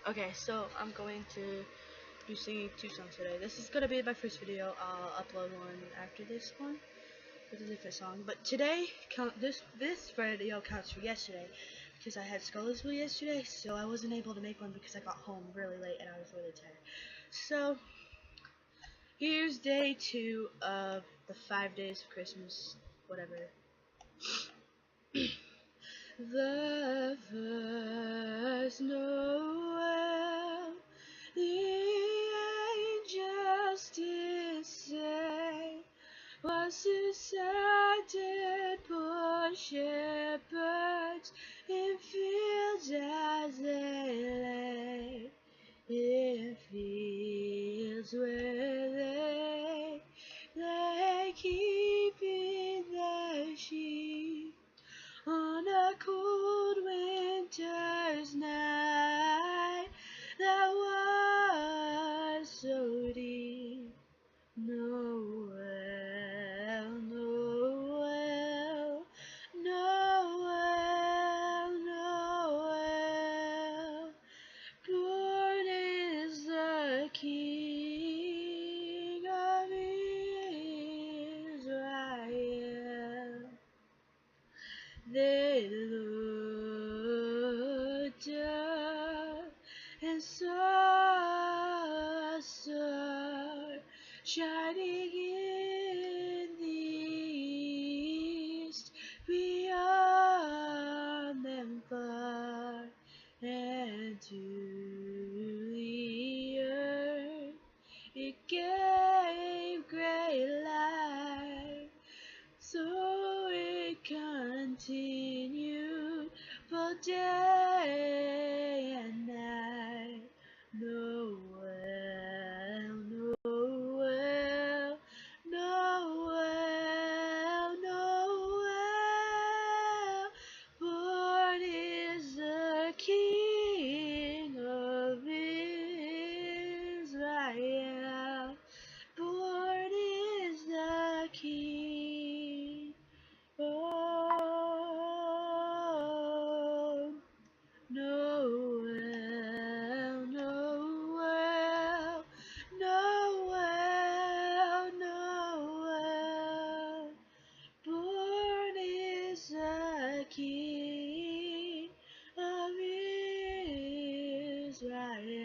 Okay, so I'm going to be singing two songs today. This is gonna be my first video. I'll upload one after this one with a different song. But today, this video counts for yesterday because I had Skullersville yesterday, so I wasn't able to make one because I got home really late and I was really tired. So here's day 2 of the 5 days of Christmas, whatever. The first Noel, the angels did say, was to Santa poor shepherds in fields as they lay, in fields where they lay keeping their sheep on a cold winter's night that was so deep. Noel, Noel, Noel, Noel, born is the King of Israel. They looked up and saw a star shining in the east, beyond them far, and to the earth it gave great light. So it continued for day and night. Noel, Noel, Noel, Noel, born is the King of Israel. Born is the King. Oh, Noel, Noel, Noel, Noel, born is the King of Israel.